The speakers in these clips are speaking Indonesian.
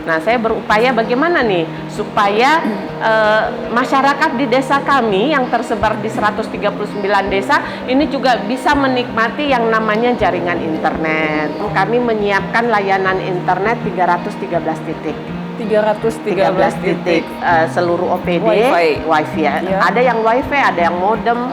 Nah, saya berupaya bagaimana nih supaya masyarakat di desa kami yang tersebar di 139 desa ini juga bisa menikmati yang namanya jaringan internet. Kami menyiapkan layanan internet 313 titik. 313 titik. Seluruh OPD wifi ya. Ada yang wifi, ada yang modem,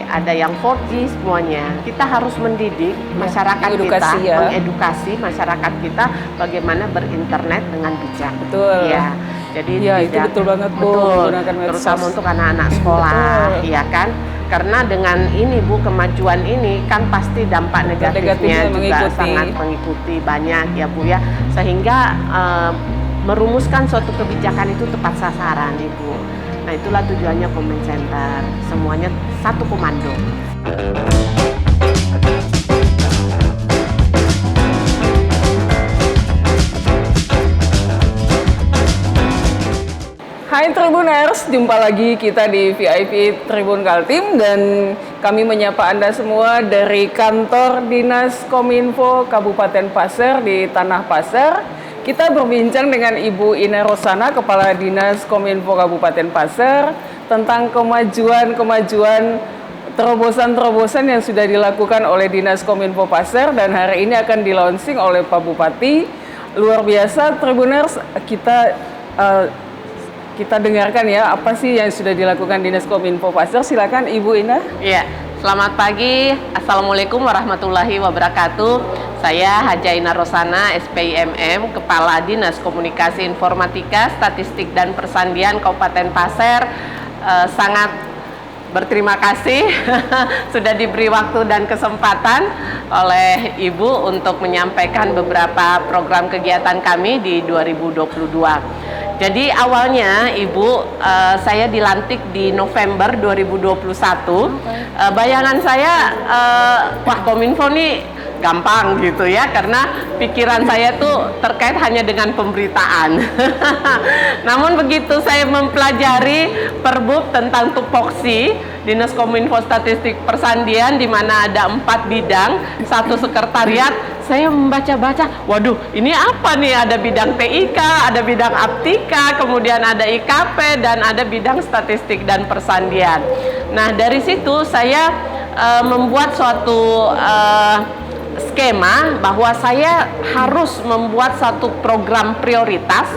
ada yang 4G, semuanya. Kita harus mendidik masyarakat kita, mengedukasi masyarakat kita bagaimana berinternet dengan bijak. Betul. Ya. Jadi itu betul banget Bu, menggunakan medsos. Terutama untuk anak-anak sekolah, ya kan? Karena dengan ini Bu, kemajuan ini kan pasti dampak negatifnya juga sangat mengikuti banyak ya Bu ya. Sehingga merumuskan suatu kebijakan itu tepat sasaran Ibu. Nah, itulah tujuannya Comment Center. Semuanya satu komando. Hai Tribuners, jumpa lagi kita di VIP Tribun Kaltim dan kami menyapa Anda semua dari kantor Dinas Kominfo Kabupaten Pasir di Tanah Pasir. Kita berbincang dengan Ibu Ina Rosana, Kepala Dinas Kominfo Kabupaten Pasir, tentang kemajuan terobosan-terobosan yang sudah dilakukan oleh Dinas Kominfo Pasir dan hari ini akan di-launching oleh Pak Bupati. Luar biasa, Tribuners, kita dengarkan ya apa sih yang sudah dilakukan Dinas Kominfo Pasir. Silakan Ibu Ina. Iya, selamat pagi. Assalamualaikum warahmatullahi wabarakatuh. Saya Haja Ina Rosana, SPIMM, Kepala Dinas Komunikasi Informatika, Statistik dan Persandian Kabupaten Pasir. Sangat berterima kasih sudah diberi waktu dan kesempatan oleh Ibu untuk menyampaikan beberapa program kegiatan kami di 2022. Jadi awalnya Ibu, saya dilantik di November 2021. Bayangan saya, wah Kominfo nih gampang gitu ya, karena pikiran saya tuh terkait hanya dengan pemberitaan. Namun begitu saya mempelajari Perbub tentang tupoksi Dinas Kominfo Statistik Persandian, di mana ada 4 bidang, 1 sekretariat, saya membaca-baca, waduh ini apa nih, ada bidang TIK, ada bidang Aptika, kemudian ada IKP, dan ada bidang statistik dan persandian. Nah, dari situ saya membuat suatu skema bahwa saya harus membuat satu program prioritas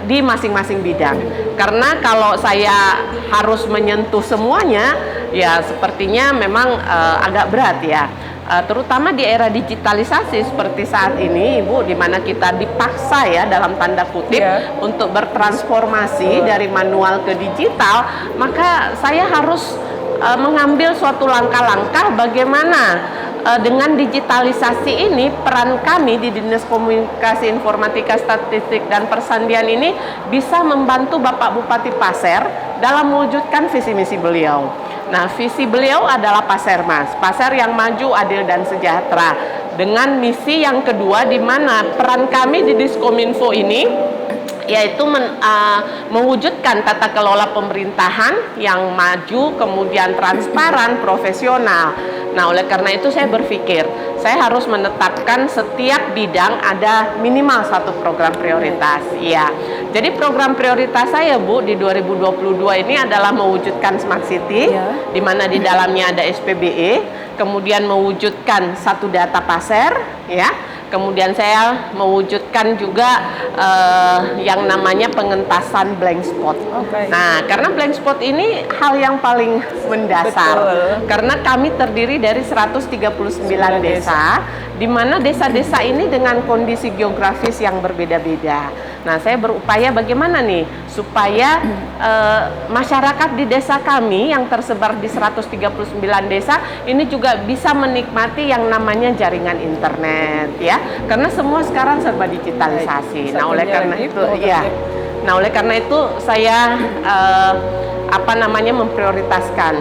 di masing-masing bidang. Karena kalau saya harus menyentuh semuanya, ya sepertinya memang agak berat ya. Terutama di era digitalisasi seperti saat ini, Ibu, di mana kita dipaksa ya dalam tanda kutip untuk bertransformasi dari manual ke digital, maka saya harus mengambil suatu langkah-langkah bagaimana dengan digitalisasi ini peran kami di Dinas Komunikasi Informatika, Statistik dan Persandian ini bisa membantu Bapak Bupati Pasir dalam mewujudkan visi misi beliau. Nah, visi beliau adalah Pasirmas, Pasir yang maju, adil dan sejahtera. Dengan misi yang kedua, di mana peran kami di Diskominfo ini yaitu mewujudkan tata kelola pemerintahan yang maju, kemudian transparan, profesional. Nah, oleh karena itu saya berpikir saya harus menetapkan setiap bidang ada minimal 1 program prioritas. Ya, jadi program prioritas saya, Bu, di 2022 ini adalah mewujudkan Smart City, di mana di dalamnya ada SPBE, kemudian mewujudkan 1 data Pasir, ya. Kemudian saya mewujudkan juga yang namanya pengentasan blank spot. Nah, karena blank spot ini hal yang paling mendasar. Betul. Karena kami terdiri dari 139 desa, di mana desa-desa ini dengan kondisi geografis yang berbeda-beda. Nah, saya berupaya bagaimana nih supaya masyarakat di desa kami yang tersebar di 139 desa ini juga bisa menikmati yang namanya jaringan internet ya. Karena semua sekarang serba digitalisasi. Nah, oleh karena itu Nah, oleh karena itu saya memprioritaskan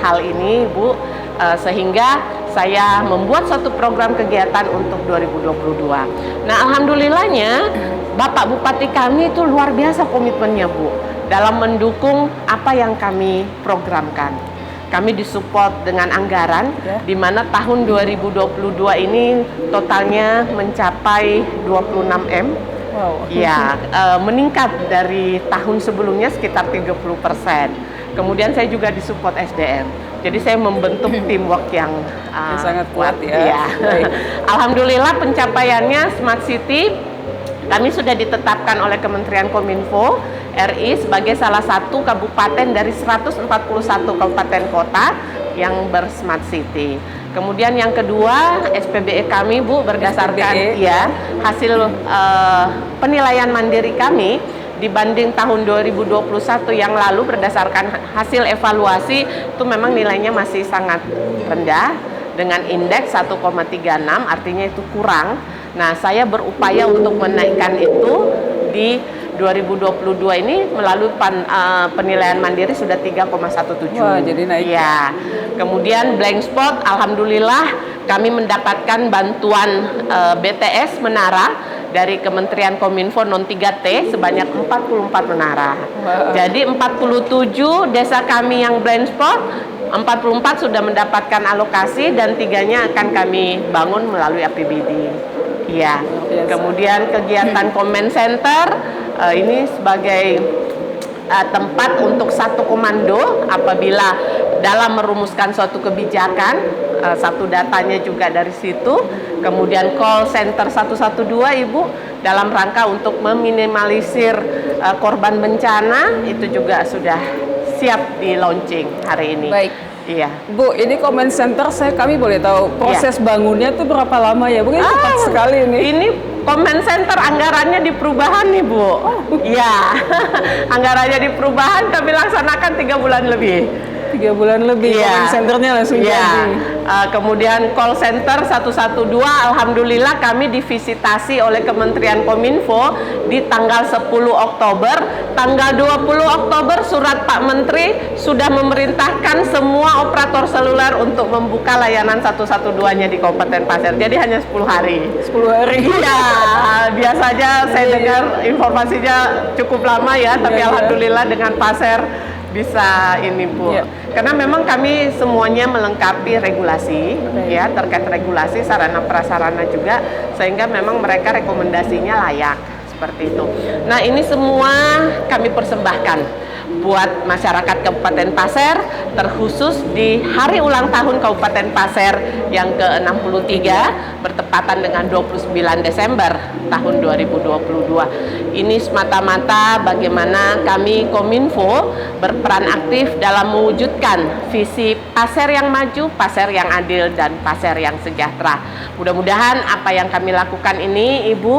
hal ini, Bu, sehingga saya membuat suatu program kegiatan untuk 2022. Nah, alhamdulillahnya Bapak Bupati kami itu luar biasa komitmennya, Bu, dalam mendukung apa yang kami programkan. Kami disupport dengan anggaran, di mana tahun 2022 ini totalnya mencapai 26 M Wow. Ya, meningkat dari tahun sebelumnya sekitar 30%. Kemudian saya juga disupport SDM. Jadi saya membentuk teamwork yang Sangat kuat ya. Iya. Alhamdulillah pencapaiannya Smart City kami sudah ditetapkan oleh Kementerian Kominfo RI sebagai salah satu kabupaten dari 141 kabupaten kota yang bersmart city. Kemudian yang kedua, SPBE kami Bu berdasarkan ya hasil penilaian mandiri kami dibanding tahun 2021 yang lalu berdasarkan hasil evaluasi itu memang nilainya masih sangat rendah dengan indeks 1,36, artinya itu kurang. Nah, saya berupaya untuk menaikkan itu di 2022 ini melalui penilaian mandiri sudah 3,17. Wah, jadi naik. Ya. Kemudian blank spot, alhamdulillah kami mendapatkan bantuan BTS menara dari Kementerian Kominfo non 3T sebanyak 44 menara. Wow. Jadi 47 desa kami yang blank spot, 44 sudah mendapatkan alokasi dan 3-nya akan kami bangun melalui APBD. Iya. Kemudian kegiatan comment center ini sebagai tempat untuk satu komando apabila dalam merumuskan suatu kebijakan, satu datanya juga dari situ. Kemudian call center 112 Ibu dalam rangka untuk meminimalisir korban bencana itu juga sudah siap di launching hari ini. Baik. Iya. Bu, ini comment center kami boleh tahu proses bangunnya tuh berapa lama ya? Bu, ini cepat sekali nih. Ini comment center anggarannya di perubahan nih Bu. Iya. Anggarannya di perubahan kami laksanakan 3 bulan lebih. 3 bulan lebih, comment centernya langsung jadi. Kemudian call center 112, alhamdulillah kami divisitasi oleh Kementerian Kominfo di tanggal 10 Oktober. Tanggal 20 Oktober surat Pak Menteri sudah memerintahkan semua operator seluler untuk membuka layanan 112-nya di Kabupaten Pasir. Jadi hanya 10 hari. 10 hari. Iya, biasanya saya dengar informasinya cukup lama ya, tapi alhamdulillah dengan Pasir bisa ini Bu. Karena memang kami semuanya melengkapi regulasi ya, terkait regulasi sarana prasarana juga, sehingga memang mereka rekomendasinya layak seperti itu. Nah, ini semua kami persembahkan buat masyarakat Kabupaten Pasir, terkhusus di hari ulang tahun Kabupaten Pasir yang ke-63 bertepatan dengan 29 Desember tahun 2022. Ini semata-mata bagaimana kami Kominfo berperan aktif dalam mewujudkan visi Pasir yang maju, Pasir yang adil, dan Pasir yang sejahtera. Mudah-mudahan apa yang kami lakukan ini Ibu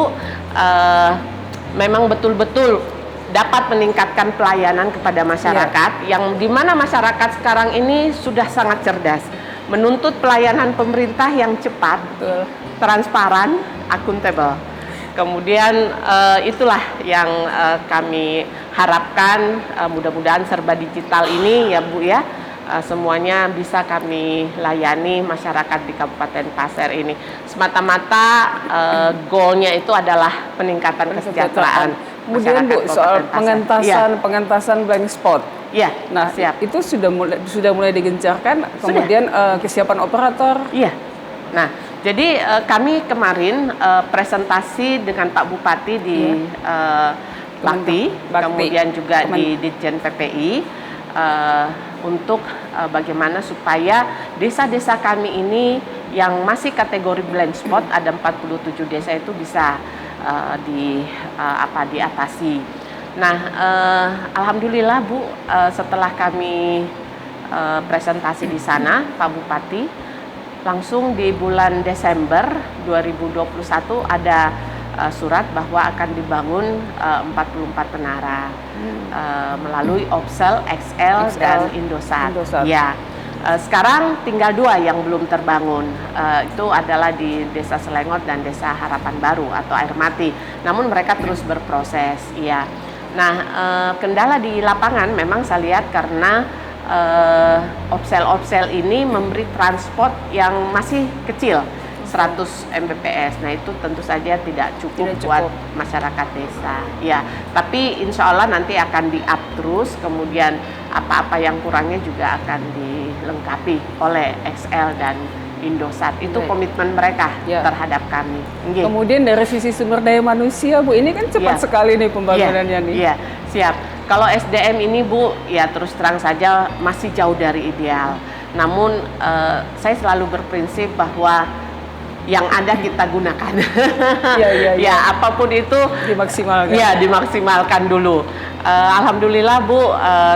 memang betul-betul dapat meningkatkan pelayanan kepada masyarakat, yang dimana masyarakat sekarang ini sudah sangat cerdas, menuntut pelayanan pemerintah yang cepat, transparan, akuntabel. Kemudian itulah yang kami harapkan, mudah-mudahan serba digital ini ya Bu ya, semuanya bisa kami layani masyarakat di Kabupaten Pasir ini. Semata-mata goalnya itu adalah peningkatan kesejahteraan. Kemudian Bu, soal pengentasan blank spot. Iya. Nah, siap. itu sudah mulai digencarkan. Kemudian kesiapan operator. Iya. Nah, jadi kami kemarin presentasi dengan Pak Bupati di Bakti, kemudian juga di Ditjen PPI untuk bagaimana supaya desa-desa kami ini yang masih kategori blank spot, ada 47 desa itu bisa diatasi. Nah, alhamdulillah Bu, setelah kami presentasi di sana, Pak Bupati langsung di bulan Desember 2021 ada surat bahwa akan dibangun 44 menara melalui Opsel, XL, dan Indosat. Ya. Sekarang tinggal 2 yang belum terbangun, itu adalah di Desa Selengot dan Desa Harapan Baru atau Air Mati. Namun mereka terus berproses, ya. Nah, kendala di lapangan memang saya lihat karena Opsel ini memberi transport yang masih kecil, 100 Mbps. Nah, itu tentu saja tidak cukup buat masyarakat desa. Ya, tapi insya Allah nanti akan di-up terus, kemudian apa-apa yang kurangnya juga akan dilengkapi oleh XL dan Indosat. Itu Baik. komitmen mereka Ya. terhadap kami. Nggih. Kemudian dari sisi sumber daya manusia, Bu, ini kan cepat Ya. sekali nih pembangunannya nih. Iya, siap. Kalau SDM ini Bu, ya terus terang saja masih jauh dari ideal. Namun saya selalu berprinsip bahwa yang ada kita gunakan. Iya. Ya, apapun itu Dimaksimalkan. ya dimaksimalkan dulu. Alhamdulillah Bu,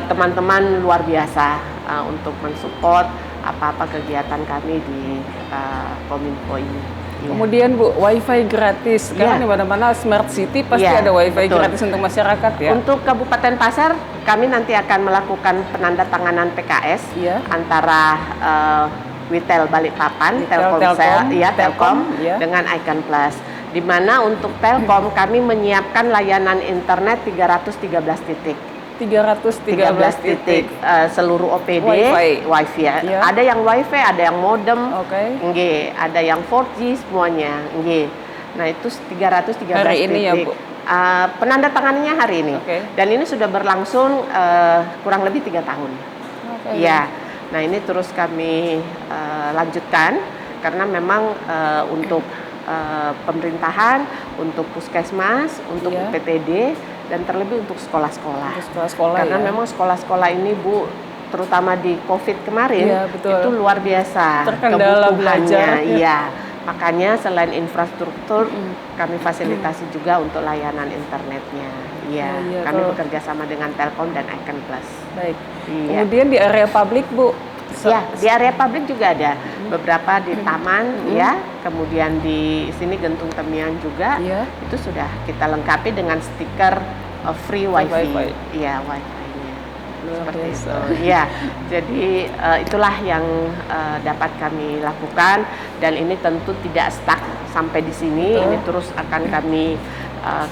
teman-teman luar biasa untuk mensupport apa-apa kegiatan kami di Kominfo ini. Iya. Kemudian Bu, wifi gratis. Sekarang di mana-mana smart city pasti Iya, ada wifi betul. gratis untuk masyarakat ya. Untuk Kabupaten Pasar, kami nanti akan melakukan penandatanganan PKS Iya. antara Witel Balikpapan, Witel, Telkomsel, Telkom, Telkom iya. dengan Icon Plus. Di mana untuk Telkom kami menyiapkan layanan internet 313 titik. 313 titik. Seluruh OPD Wifi. ya. Iya. Ada yang wifi, ada yang modem, Oke. nggih, ada yang 4G semuanya, nggih. Nah, itu 313 Hari ini ya, titik. Bu? Penandatangannya hari ini. Oke. Dan ini sudah berlangsung kurang lebih 3 tahun. Oke. Iya. Nah, ini terus kami lanjutkan karena memang untuk pemerintahan, untuk puskesmas, untuk Iya. PTD, dan terlebih untuk sekolah-sekolah. Untuk sekolah-sekolah Karena ya. memang sekolah-sekolah ini Bu, terutama di COVID kemarin, Iya, betul. itu luar biasa Terkendala kebutuhannya. belajar. Iya. Makanya selain infrastruktur, kami fasilitasi juga untuk layanan internetnya. Iya. Iya, Kami kalau- bekerja sama dengan Telkom dan Icon Plus. Baik. Iya. Kemudian di area publik, Bu. Ya, di area publik juga ada beberapa di taman, ya. Kemudian di sini Gentung Temiang juga. Iya. Itu sudah kita lengkapi dengan stiker free wifi. Wifi. Iya, wifi-nya. Luar Seperti biasa. itu. Iya. Jadi itulah yang dapat kami lakukan, dan ini tentu tidak stuck sampai di sini. Betul. Ini terus akan kami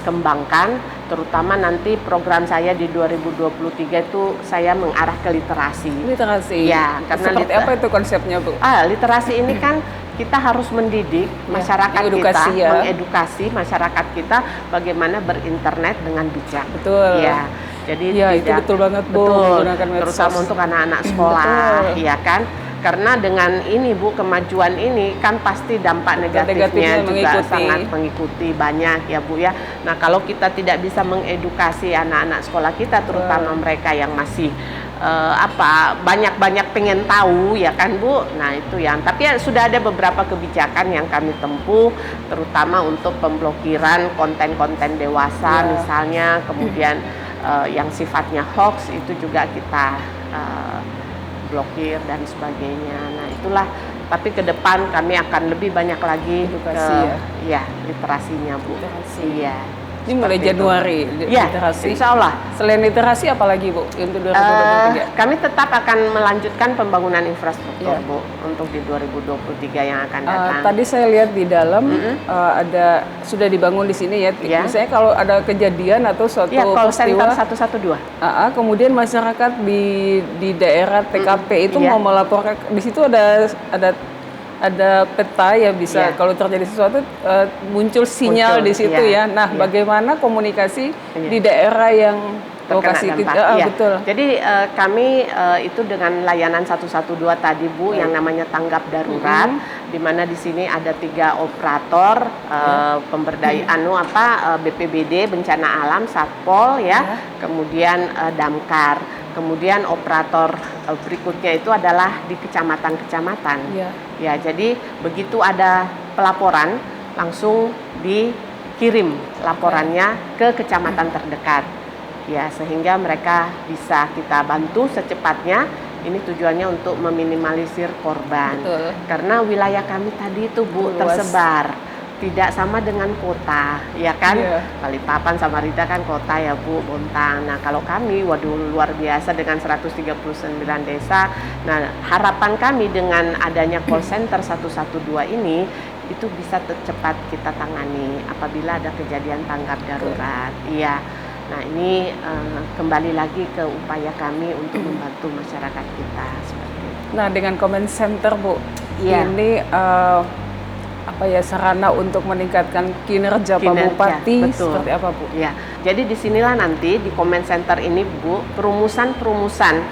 kembangkan, terutama nanti program saya di 2023 itu saya mengarah ke literasi. Literasi. Iya, karena Seperti apa itu konsepnya, Bu? Literasi ini kan kita harus mendidik masyarakat mengedukasi kita, ya. mengedukasi masyarakat kita bagaimana berinternet dengan bijak. Betul. Iya. Jadi Iya, itu betul banget, Bu, Betul. menggunakan medsos. Terutama untuk anak-anak sekolah, Betul. ya kan? Karena dengan ini Bu, kemajuan ini kan pasti dampak negatifnya negatifnya juga mengikuti. sangat mengikuti banyak ya Bu ya. Nah, kalau kita tidak bisa mengedukasi anak-anak sekolah kita, terutama mereka yang masih banyak pengen tahu ya kan Bu. Nah, itu yang, tapi ya, sudah ada beberapa kebijakan yang kami tempuh, terutama untuk pemblokiran konten-konten dewasa Ya. misalnya, kemudian yang sifatnya hoax itu juga kita blokir dan sebagainya. Nah, itulah, tapi ke depan kami akan lebih banyak lagi Edukasi ya, literasinya Bu. Literasi. Iya. Ini mulai Seperti itu. Januari Ya, literasi. insya Allah. Selain literasi apa lagi, Bu, untuk 2023? Kami tetap akan melanjutkan pembangunan infrastruktur Iya. Bu untuk di 2023 yang akan datang. Tadi saya lihat di dalam ada sudah dibangun di sini ya. Iya. Misalnya kalau ada kejadian atau suatu Ya, call center peristiwa, 112. kemudian masyarakat di daerah TKP itu Iya. mau melaporkan, di situ ada peta ya, bisa Iya. kalau terjadi sesuatu muncul sinyal Muncul, di situ iya, ya. Nah, iya. bagaimana komunikasi Iya. di daerah yang Terkena lokasi dampak. Iya. betul. Jadi kami itu dengan layanan 112 tadi Bu, yang namanya tanggap darurat, di mana di sini ada 3 operator pemberdayaan BPBD, bencana alam, Satpol ya, kemudian Damkar, kemudian operator berikutnya itu adalah di kecamatan-kecamatan. Iya. Ya, jadi begitu ada pelaporan langsung dikirim laporannya ke kecamatan terdekat. Ya, sehingga mereka bisa kita bantu secepatnya. Ini tujuannya untuk meminimalisir korban. Betul. Karena wilayah kami tadi itu Bu Luas. tersebar. Tidak sama dengan kota, ya kan? Iya. Balikpapan, Samarinda kan kota ya Bu, Bontang. Nah, kalau kami, waduh, luar biasa dengan 139 desa. Nah, harapan kami dengan adanya call center 112 ini, itu bisa cepat kita tangani apabila ada kejadian tanggap darurat. Iya. Nah, ini kembali lagi ke upaya kami untuk membantu masyarakat kita seperti itu. Nah, dengan comment center, Bu, Iya. ini sarana untuk meningkatkan kinerja Pak Bupati, betul. seperti apa Bu? Ya, jadi disinilah nanti di comment center ini Bu, perumusan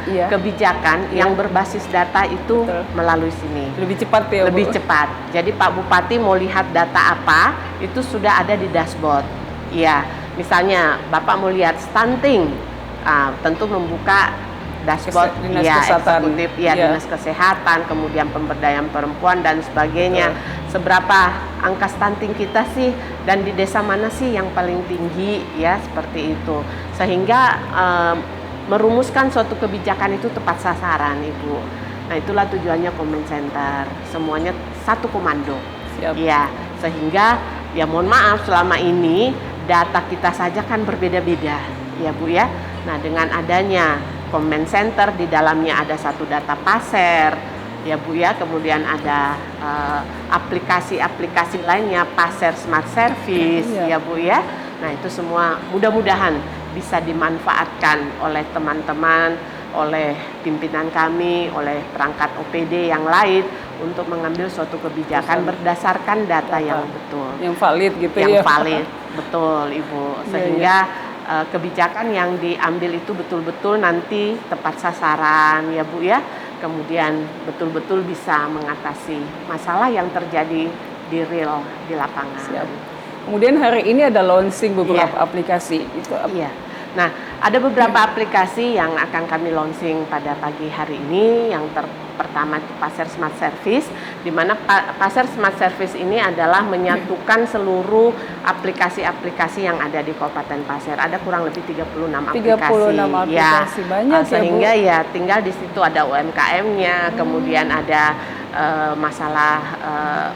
kebijakan yang berbasis data itu melalui sini. Lebih cepat ya Bu? Lebih cepat. Jadi Pak Bupati mau lihat data apa, itu sudah ada di dashboard. Ya, misalnya Bapak mau lihat stunting, tentu membuka dashboard Dinas Kesehatan. eksekutif, Dinas Kesehatan, kemudian pemberdayaan perempuan dan sebagainya. Seberapa angka stunting kita sih, dan di desa mana sih yang paling tinggi, ya seperti itu. Sehingga merumuskan suatu kebijakan itu tepat sasaran, Ibu. Nah, itulah tujuannya comment center. Semuanya satu komando. Siap. Ya, sehingga ya mohon maaf selama ini data kita saja kan berbeda-beda, ya Bu ya. Nah, dengan adanya comment center, di dalamnya ada satu data passer, ya Bu ya, kemudian ada aplikasi-aplikasi lainnya, passer smart service, ya Bu ya. Nah, itu semua mudah-mudahan bisa dimanfaatkan oleh teman-teman, oleh pimpinan kami, oleh perangkat OPD yang lain untuk mengambil suatu kebijakan berdasarkan data yang betul, yang valid gitu yang ya. valid, betul Ibu, sehingga kebijakan yang diambil itu betul-betul nanti tepat sasaran, ya Bu ya. Kemudian betul-betul bisa mengatasi masalah yang terjadi di real, di lapangan. Siap. Kemudian hari ini ada launching beberapa aplikasi. Itu Iya. Nah, ada beberapa aplikasi yang akan kami launching pada pagi hari ini. Yang pertama itu Passer Smart Service, di mana Passer Smart Service ini adalah menyatukan seluruh aplikasi-aplikasi yang ada di Kabupaten Pasir. Ada kurang lebih 36 aplikasi. Banyak sehingga ya, ya tinggal di situ ada UMKM-nya, kemudian ada masalah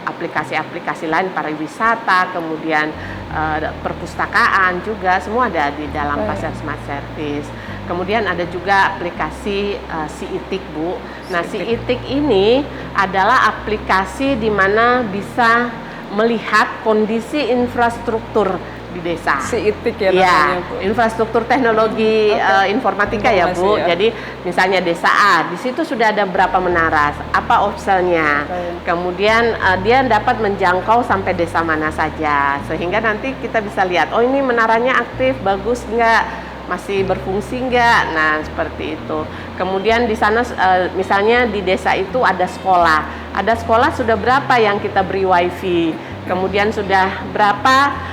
aplikasi-aplikasi lain pariwisata, kemudian perpustakaan juga, semua ada di dalam Passer Smart Service. Kemudian ada juga aplikasi Si-Itik Bu. Nah, Si-Itik ini adalah aplikasi di mana bisa melihat kondisi infrastruktur di desa. Si-Itik ya namanya Bu. Infrastruktur teknologi informatika ya Bu. Jadi misalnya desa A, di situ sudah ada berapa menara, apa opselnya. Kemudian dia dapat menjangkau sampai desa mana saja, sehingga nanti kita bisa lihat, oh ini menaranya aktif, bagus enggak, masih berfungsi enggak. Nah, seperti itu. Kemudian di sana misalnya di desa itu ada sekolah. Ada sekolah sudah berapa yang kita beri wifi. Kemudian sudah berapa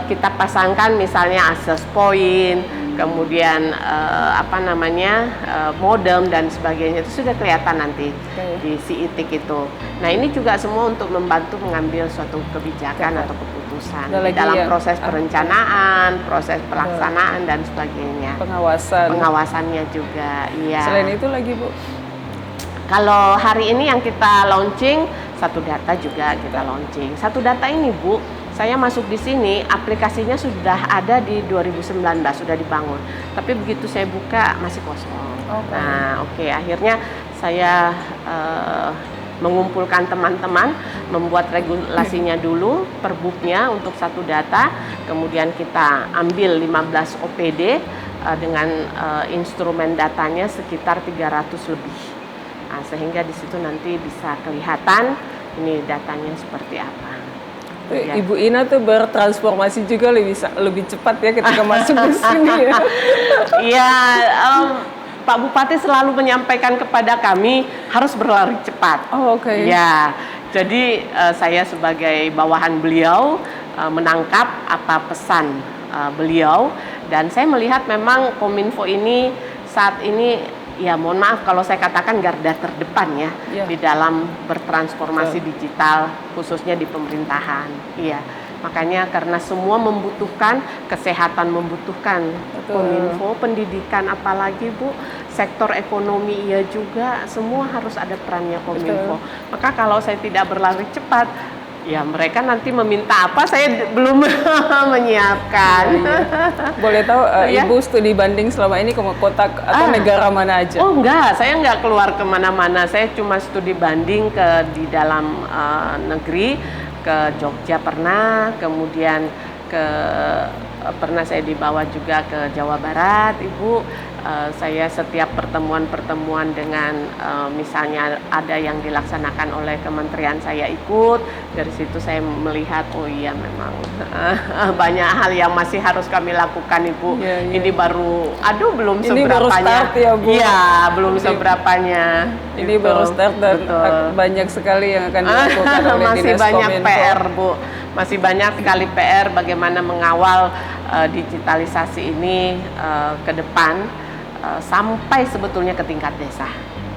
kita pasangkan misalnya access point, kemudian modem dan sebagainya, itu sudah kelihatan nanti di Si-Itik itu. Nah, ini juga semua untuk membantu mengambil suatu kebijakan atau keputusan dalam proses perencanaan, proses pelaksanaan dan sebagainya. Pengawasannya juga. Iya. Selain itu lagi Bu, kalau hari ini yang kita launching, satu data juga kita launching. Satu data ini Bu, saya masuk di sini, aplikasinya sudah ada di 2019, sudah dibangun. Tapi begitu saya buka masih kosong. Nah, akhirnya saya mengumpulkan teman-teman, membuat regulasinya dulu, perbuknya untuk satu data, kemudian kita ambil 15 OPD dengan instrumen datanya sekitar 300 lebih. Nah, sehingga di situ nanti bisa kelihatan ini datanya seperti apa. Ya. Ibu Ina tuh bertransformasi juga lebih cepat ya ketika masuk di sini ya. Iya, Pak Bupati selalu menyampaikan kepada kami harus berlari cepat. Ya, jadi saya sebagai bawahan beliau menangkap apa pesan beliau, dan saya melihat memang Kominfo ini saat ini, ya mohon maaf kalau saya katakan garda terdepan ya di dalam bertransformasi digital, khususnya di pemerintahan. Iya, makanya karena semua membutuhkan, kesehatan membutuhkan Kominfo, pendidikan apalagi Bu, sektor ekonomi iya juga, semua harus ada perannya Kominfo. Maka kalau saya tidak berlari cepat, ya mereka nanti meminta apa, saya belum menyiapkan. Boleh tahu Ibu studi banding selama ini ke kota atau negara mana aja? Oh enggak, saya enggak keluar kemana-mana. Saya cuma studi banding di dalam negeri, ke Jogja pernah, kemudian ke pernah saya dibawa juga ke Jawa Barat, Ibu. Saya setiap pertemuan-pertemuan dengan misalnya ada yang dilaksanakan oleh kementerian, saya ikut. Dari situ saya melihat, oh iya memang banyak hal yang masih harus kami lakukan, Ibu. Ini baru, belum ini seberapanya. baru start ya, Bu. Iya, belum seberapanya. Ini baru start dan banyak sekali yang akan dilakukan oleh masih Dinas banyak Kominfo. PR, Bu. Masih banyak sekali PR bagaimana mengawal digitalisasi ini ke depan sampai sebetulnya ke tingkat desa.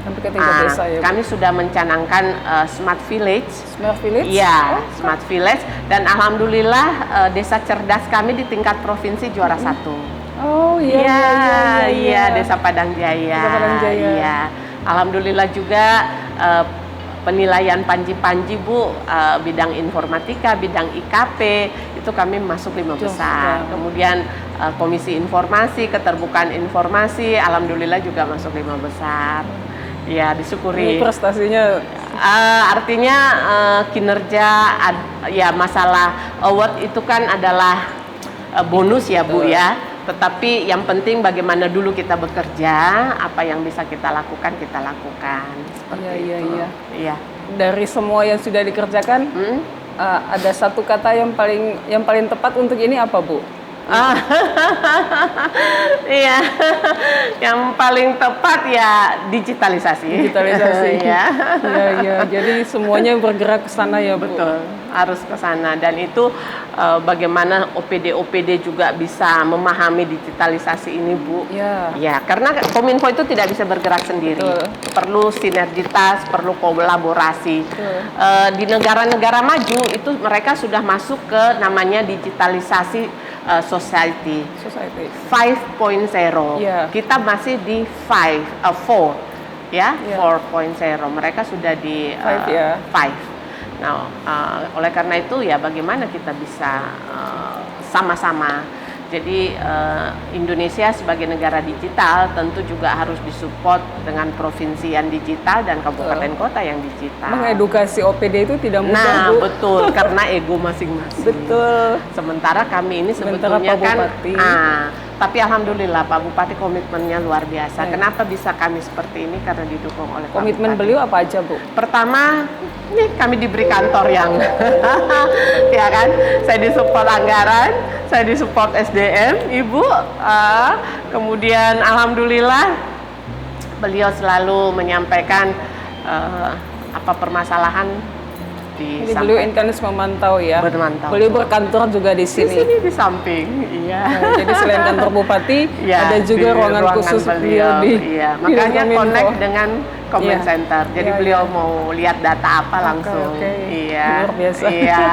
Sampai ke tingkat desa ya, Bu. Kami sudah mencanangkan Smart Village. Smart Village? Iya, Smart Village, dan alhamdulillah desa cerdas kami di tingkat provinsi juara 1. Oh iya, Desa Padang Jaya. Desa Padang Jaya. Iya. Alhamdulillah juga penilaian Panji-Panji, Bu, bidang informatika, bidang IKP, itu kami masuk 5 besar. Kemudian Komisi Informasi, Keterbukaan Informasi, alhamdulillah juga masuk 5 besar. Ya, disyukuri. Ini prestasinya artinya kinerja, ya masalah award itu kan adalah bonus ya, Bu ya. Tetapi yang penting bagaimana dulu kita bekerja, apa yang bisa kita lakukan, kita lakukan. Iya. Dari semua yang sudah dikerjakan, ada satu kata yang paling tepat untuk ini apa, Bu? Iya, yang paling tepat ya digitalisasi. Iya. Jadi semuanya bergerak ke sana ya, Bu. Betul, harus ke sana, dan itu bagaimana OPD juga bisa memahami digitalisasi ini, Bu. Ya, karena Kominfo itu tidak bisa bergerak sendiri. Betul. Perlu sinergitas, perlu kolaborasi. Di negara-negara maju itu mereka sudah masuk ke namanya digitalisasi society 5.0. Kita masih di 4 ya, 4.0. Mereka sudah di 5. Nah, oleh karena itu ya bagaimana kita bisa sama-sama. Jadi Indonesia sebagai negara digital tentu juga harus disupport dengan provinsi yang digital dan kabupaten kota yang digital. Mengedukasi OPD itu tidak mudah, nah, Bu. betul, karena ego masing-masing. Betul. Sementara kami ini sebetulnya tapi alhamdulillah Pak Bupati komitmennya luar biasa. Kenapa bisa kami seperti ini? Karena didukung oleh Komitmen beliau apa aja, Bu? Pertama, ini kami diberi kantor yang ya kan, saya disupport anggaran, saya disupport SDM, Ibu. Kemudian alhamdulillah beliau selalu menyampaikan apa permasalahan. Jadi beliau intens memantau ya. Memantau. Beliau berkantor juga di sini. Di sini di samping, iya. Jadi selain kantor bupati, ada juga ruangan khusus beliau di. Iya, makanya connect dengan Comment Center. Jadi beliau mau lihat data apa langsung. Iya. Luar biasa. Iya.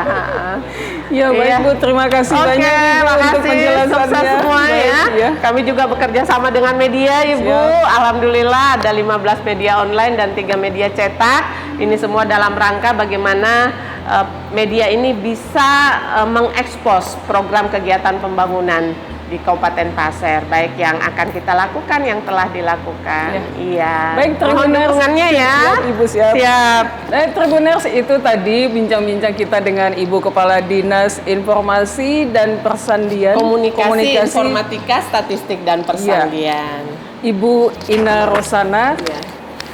Ya baik, Bu, terima kasih banyak untuk penjelasannya. Sukses semua ya. Kami juga bekerja sama dengan media, Ibu. Alhamdulillah ada 15 media online dan 3 media cetak. Ini semua dalam rangka bagaimana media ini bisa mengekspos program kegiatan pembangunan di Kabupaten Pasir, baik yang akan kita lakukan, yang telah dilakukan. Iya. Baik, Tribuners, ya. Ibu siap. Baik, Tribuners, itu tadi bincang-bincang kita dengan Ibu Kepala Dinas Informasi dan Persandian, Komunikasi Informatika, Statistik dan Persandian. Ibu Ina Rosana.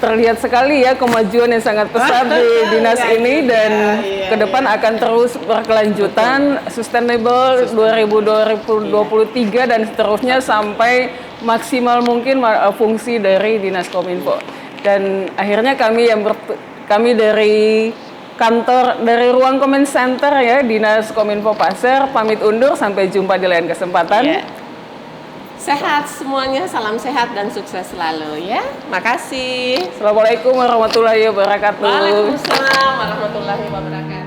Terlihat sekali ya kemajuan yang sangat pesat di dinas ini, dan ke depan akan terus berkelanjutan, sustainable 2023 dan seterusnya sampai maksimal mungkin fungsi dari Dinas Kominfo. Dan akhirnya kami dari kantor, dari ruang Comment Center ya Dinas Kominfo Pasir pamit undur, sampai jumpa di lain kesempatan. Sehat semuanya, salam sehat dan sukses selalu ya. Makasih. Assalamualaikum warahmatullahi wabarakatuh. Waalaikumsalam warahmatullahi wabarakatuh.